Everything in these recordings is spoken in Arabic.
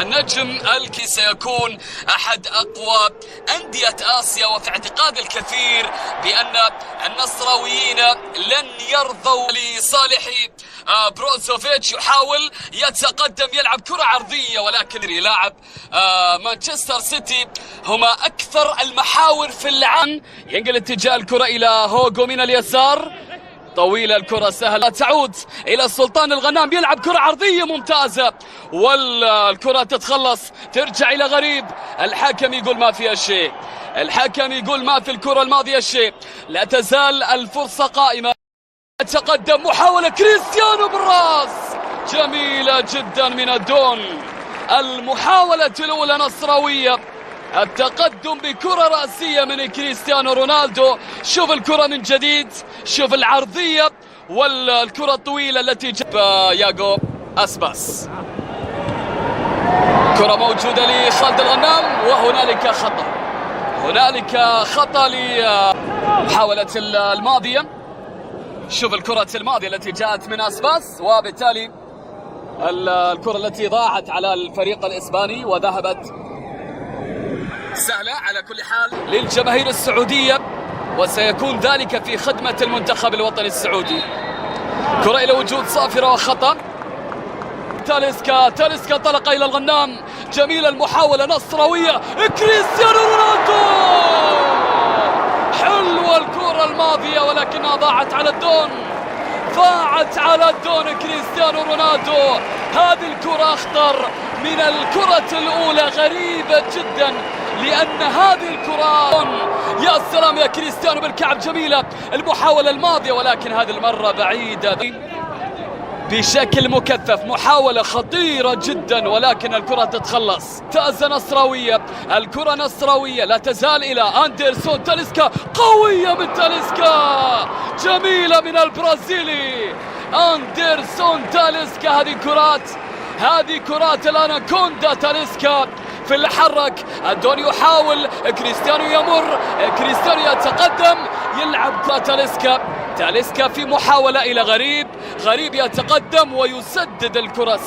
النجم الكي سيكون أحد أقوى أندية آسيا، وفي اعتقاد الكثير بأن النصراويين لن يرضوا لصالح بروزوفيتش. يحاول يتقدم، يلعب كرة عرضية، ولكن لاعب مانشستر سيتي هما أكثر المحاور في العالم. ينقل اتجاه الكرة إلى هوغو من اليسار، طويلة الكرة سهلة، تعود إلى سلطان الغنام، يلعب كرة عرضية ممتازة، والكرة تتخلص، ترجع إلى غريب. الحكم يقول ما فيها شيء، الحكم يقول ما في الكرة الماضية شيء. لا تزال الفرصة قائمة. تقدم، محاولة كريستيانو بالراس، جميلة جدا من الدون. المحاولة الأولى نصراوية، التقدم بكرة رأسية من كريستيانو رونالدو. شوف الكرة من جديد، شوف العرضية والكرة الطويلة التي جاب ياغو أسباس. كرة موجودة لخالد الغنام، وهنالك خطأ، هنالك خطأ لمحاولة الماضية. شوف الكرة الماضية التي جاءت من أسباس، وبالتالي الكرة التي ضاعت على الفريق الإسباني وذهبت سهلة على كل حال للجماهير السعودية، وسيكون ذلك في خدمة المنتخب الوطني السعودي. كرة إلى وجود صافرة وخطأ. تاليسكا طلق إلى الغنام، جميلة المحاولة نصراوية، كريستيانو رونالدو، حلوة الكرة الماضية ولكنها ضاعت على الدون، ضاعت على الدون كريستيانو رونالدو. هذه الكرة أخطر من الكرة الأولى، غريبة جدا، لأن هذه الكرة يا سلام يا كريستيانو بالكعب، جميلة المحاولة الماضية، ولكن هذه المرة بعيدة بشكل مكثف. محاولة خطيرة جدا، ولكن الكرة تتخلص. تأذى نصراوية، الكرة نصراوية، لا تزال إلى أندرسون. تاليسكا، قوية من تاليسكا، جميلة من البرازيلي أندرسون تاليسكا. هذه كرات الأناكوندا. تاليسكا في الحرك، الدون يحاول، كريستيانو يمر، كريستيانو يتقدم، يلعب تاليسكا في محاولة إلى غريب يتقدم ويسدد الكرة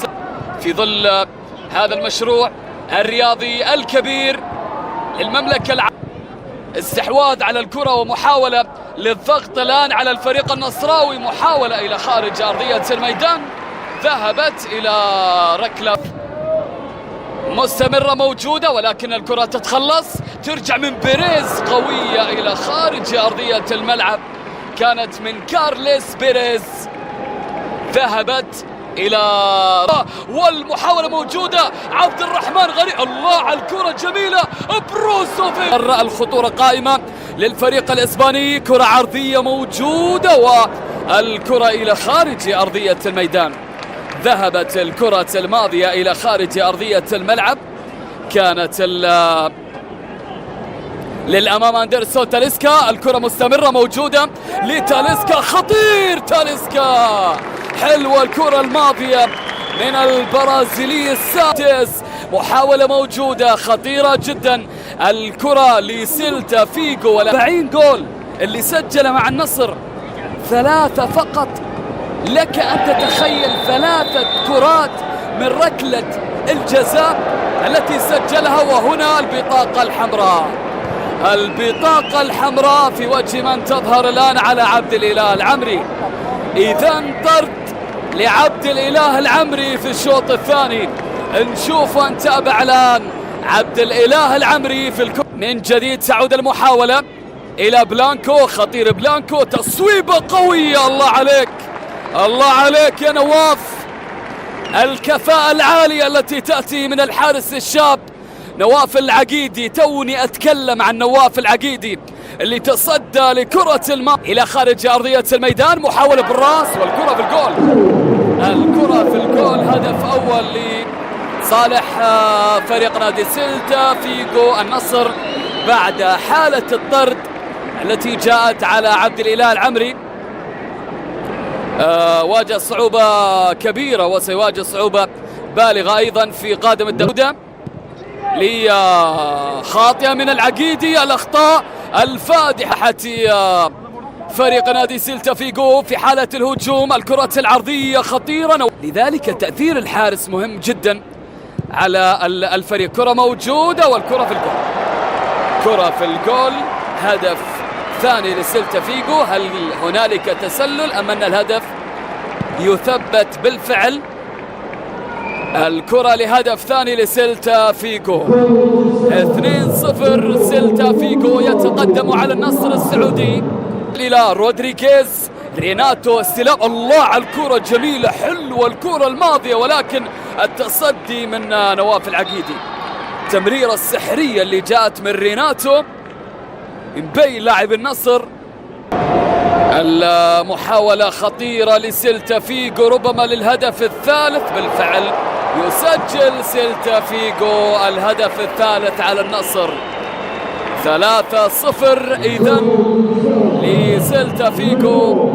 في ظل هذا المشروع الرياضي الكبير للمملكة العربية. استحواذ على الكرة ومحاولة للضغط الآن على الفريق النصراوي، محاولة إلى خارج أرضية الميدان، ذهبت إلى ركلة مستمرة موجودة، ولكن الكرة تتخلص، ترجع من بيريز، قوية إلى خارج أرضية الملعب، كانت من كارليس بيريز، ذهبت إلى والمحاولة موجودة. عبد الرحمن غريب، الله على الكرة جميلة، بروزوفيتش. الخطورة قائمة للفريق الإسباني، كرة عرضية موجودة، والكرة إلى خارج أرضية الميدان. ذهبت الكرة الماضية إلى خارج أرضية الملعب، كانت للأمام أندرسون. تاليسكا، الكرة مستمرة موجودة لتاليسكا، خطير تاليسكا، حلوة الكرة الماضية من البرازيلي السادس. محاولة موجودة خطيرة جدا، الكرة لسيلتا فيغو، 40 جول اللي سجل مع النصر، 3 فقط. لك أن تتخيل 3 كرات من ركلة الجزاء التي سجلها. وهنا البطاقة الحمراء في وجه من تظهر الآن على عبد الإله العمري. إذن طرد لعبد الإله العمري في الشوط الثاني. نشوف ونتابع الآن عبد الإله العمري في الكرة من جديد. تعود المحاولة إلى بلانكو، خطير بلانكو، تصويبة قوية، الله عليك يا نواف، الكفاءة العالية التي تأتي من الحارس الشاب نواف العقيدي. توني أتكلم عن نواف العقيدي اللي تصدى لكرة الماء إلى خارج أرضية الميدان. محاولة بالراس والكرة في الجول، هدف أول لصالح فريق نادي سيلتا فيغو النصر بعد حالة الطرد التي جاءت على عبد الإله العمري. واجه صعوبة كبيرة وسيواجه صعوبة بالغة أيضا في قادم الدوري. خاطئة من العقيدي، الأخطاء الفادحة فريق نادي سيلتا فيغو في حالة الهجوم. الكرة العرضية خطيرة، لذلك تأثير الحارس مهم جدا على الفريق. كرة موجودة والكرة في الجول، كرة في الجول. هدف ثاني لسيلتا فيغو. هل هنالك تسلل أم أن الهدف يثبت بالفعل؟ الكرة لهدف ثاني لسيلتا فيغو. 2-0. سيلتا فيغو يتقدم على النصر السعودي. إلى رودريغيز، ريناتو، استلام، الله على الكرة جميلة حلوة الكرة الماضية، ولكن التصدي من نواف العقيدي. التمريرة السحرية اللي جاءت من ريناتو مبين لاعب النصر. المحاولة خطيرة لسيلتا فيغو، ربما للهدف الثالث. بالفعل يسجل سيلتا فيغو الهدف الثالث على النصر. 3-0 إذن لسيلتا فيغو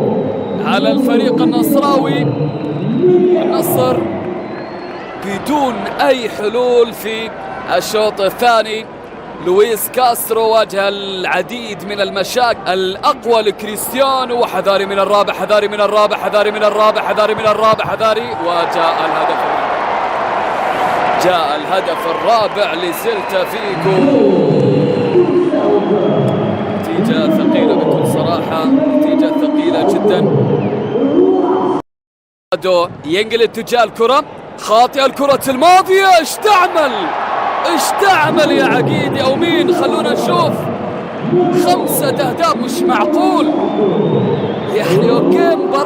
على الفريق النصراوي. النصر بدون أي حلول في الشوط الثاني. لويس كاسترو واجه العديد من المشاكل. الأقوى لكريستيانو، وحذاري من الرابع، حذاري من الرابع، حذاري من الرابع، حذاري من الرابع، حذاري. وجاء الهدف، جاء الهدف الرابع لسيلتا فيغو. نتيجة ثقيلة بكل صراحة، نتيجة ثقيلة جدا. ينقل اتجاه الكرة خاطئة، الكرة الماضية. ايش تعمل يا عقيدي او مين؟ خلونا نشوف. 5 أهداف، مش معقول. يعني اوكي، مباراة